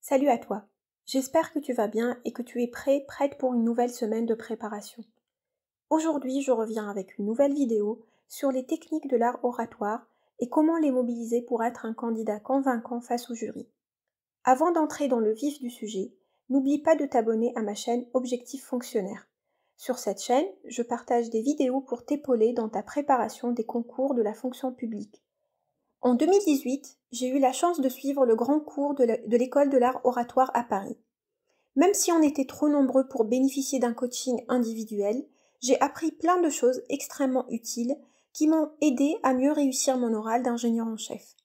Salut à toi. J'espère que tu vas bien et que tu es prête pour une nouvelle semaine de préparation. Aujourd'hui, je reviens avec une nouvelle vidéo sur les techniques de l'art oratoire et comment les mobiliser pour être un candidat convaincant face au jury. Avant d'entrer dans le vif du sujet, n'oublie pas de t'abonner à ma chaîne Objectif Fonctionnaire. Sur cette chaîne, je partage des vidéos pour t'épauler dans ta préparation des concours de la fonction publique. En 2018, j'ai eu la chance de suivre le grand cours de l'école de l'art oratoire à Paris. Même si on était trop nombreux pour bénéficier d'un coaching individuel, j'ai appris plein de choses extrêmement utiles qui m'ont aidé à mieux réussir mon oral d'ingénieur en chef.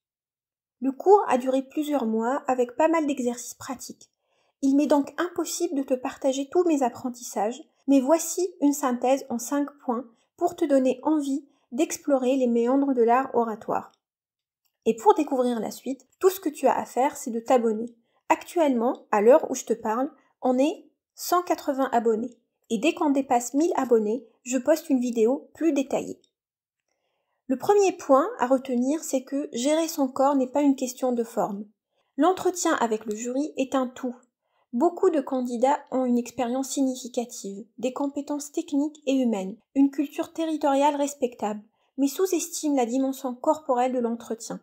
Le cours a duré plusieurs mois avec pas mal d'exercices pratiques. Il m'est donc impossible de te partager tous mes apprentissages, mais voici une synthèse en 5 points pour te donner envie d'explorer les méandres de l'art oratoire. Et pour découvrir la suite, tout ce que tu as à faire, c'est de t'abonner. Actuellement, à l'heure où je te parle, on est 180 abonnés. Et dès qu'on dépasse 1000 abonnés, je poste une vidéo plus détaillée. Le premier point à retenir, c'est que gérer son corps n'est pas une question de forme. L'entretien avec le jury est un tout. Beaucoup de candidats ont une expérience significative, des compétences techniques et humaines, une culture territoriale respectable, mais sous-estiment la dimension corporelle de l'entretien.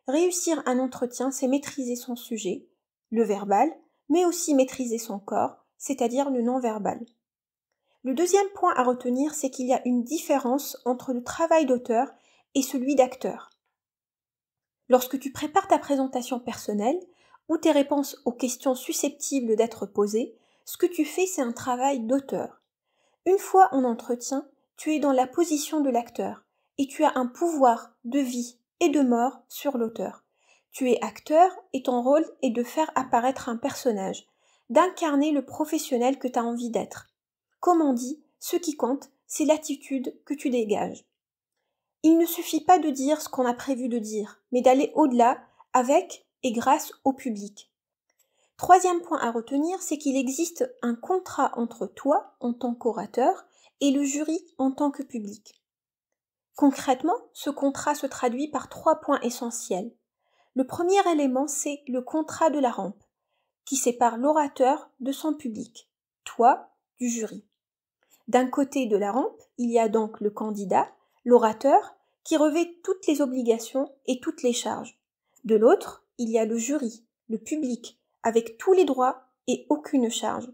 Réussir un entretien, c'est maîtriser son sujet, le verbal, mais aussi maîtriser son corps, c'est-à-dire le non-verbal. Le deuxième point à retenir, c'est qu'il y a une différence entre le travail d'auteur et celui d'acteur. Lorsque tu prépares ta présentation personnelle ou tes réponses aux questions susceptibles d'être posées, ce que tu fais, c'est un travail d'auteur. Une fois en entretien, tu es dans la position de l'acteur et tu as un pouvoir de vie et de mort sur l'auteur. Tu es acteur et ton rôle est de faire apparaître un personnage, d'incarner le professionnel que tu as envie d'être. Comme on dit, ce qui compte, c'est l'attitude que tu dégages. Il ne suffit pas de dire ce qu'on a prévu de dire, mais d'aller au-delà avec et grâce au public. Troisième point à retenir, c'est qu'il existe un contrat entre toi, en tant qu'orateur, et le jury en tant que public. Concrètement, ce contrat se traduit par 3 points essentiels. Le premier élément, c'est le contrat de la rampe, qui sépare l'orateur de son public, toi du jury. D'un côté de la rampe, il y a donc le candidat, l'orateur, qui revêt toutes les obligations et toutes les charges. De l'autre, il y a le jury, le public, avec tous les droits et aucune charge.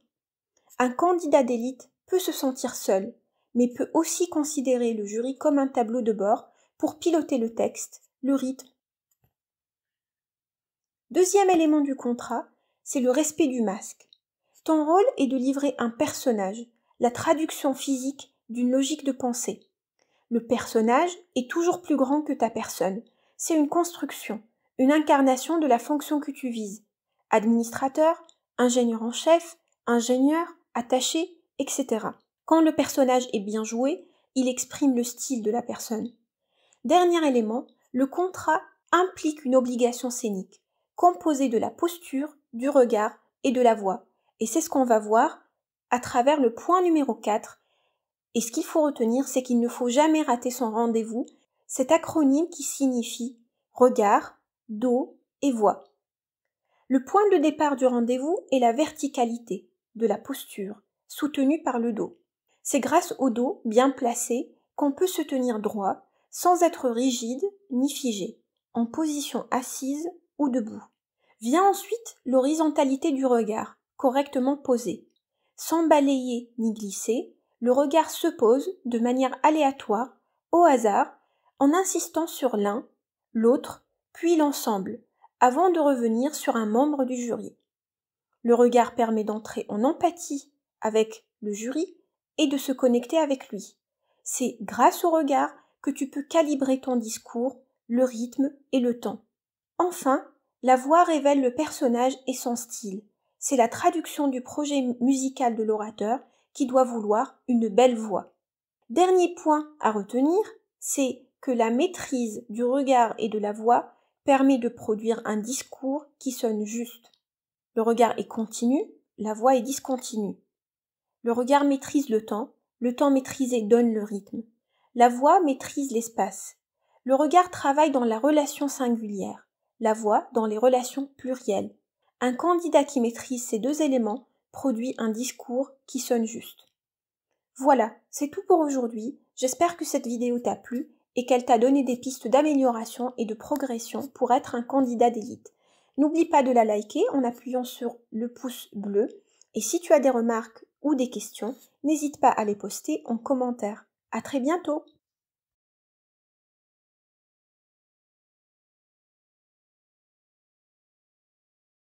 Un candidat d'élite peut se sentir seul, mais peut aussi considérer le jury comme un tableau de bord pour piloter le texte, le rythme. Deuxième élément du contrat, c'est le respect du masque. Ton rôle est de livrer un personnage, la traduction physique d'une logique de pensée. Le personnage est toujours plus grand que ta personne. C'est une construction, une incarnation de la fonction que tu vises. Administrateur, ingénieur en chef, ingénieur, attaché, etc. Quand le personnage est bien joué, il exprime le style de la personne. Dernier élément, le contrat implique une obligation scénique, composée de la posture, du regard et de la voix. Et c'est ce qu'on va voir à travers le point numéro 4. Et ce qu'il faut retenir, c'est qu'il ne faut jamais rater son rendez-vous, cet acronyme qui signifie regard, dos et voix. Le point de départ du rendez-vous est la verticalité de la posture, soutenue par le dos. C'est grâce au dos bien placé qu'on peut se tenir droit, sans être rigide ni figé, en position assise ou debout. Vient ensuite l'horizontalité du regard, correctement posé. Sans balayer ni glisser, le regard se pose de manière aléatoire, au hasard, en insistant sur l'un, l'autre, puis l'ensemble, avant de revenir sur un membre du jury. Le regard permet d'entrer en empathie avec le jury et de se connecter avec lui. C'est grâce au regard que tu peux calibrer ton discours, le rythme et le temps. Enfin, la voix révèle le personnage et son style. C'est la traduction du projet musical de l'orateur qui doit vouloir une belle voix. Dernier point à retenir, c'est que la maîtrise du regard et de la voix permet de produire un discours qui sonne juste. Le regard est continu, la voix est discontinue. Le regard maîtrise le temps maîtrisé donne le rythme. La voix maîtrise l'espace. Le regard travaille dans la relation singulière, la voix dans les relations plurielles. Un candidat qui maîtrise ces deux éléments produit un discours qui sonne juste. Voilà, c'est tout pour aujourd'hui. J'espère que cette vidéo t'a plu et qu'elle t'a donné des pistes d'amélioration et de progression pour être un candidat d'élite. N'oublie pas de la liker en appuyant sur le pouce bleu et si tu as des remarques ou des questions, n'hésite pas à les poster en commentaire. À très bientôt!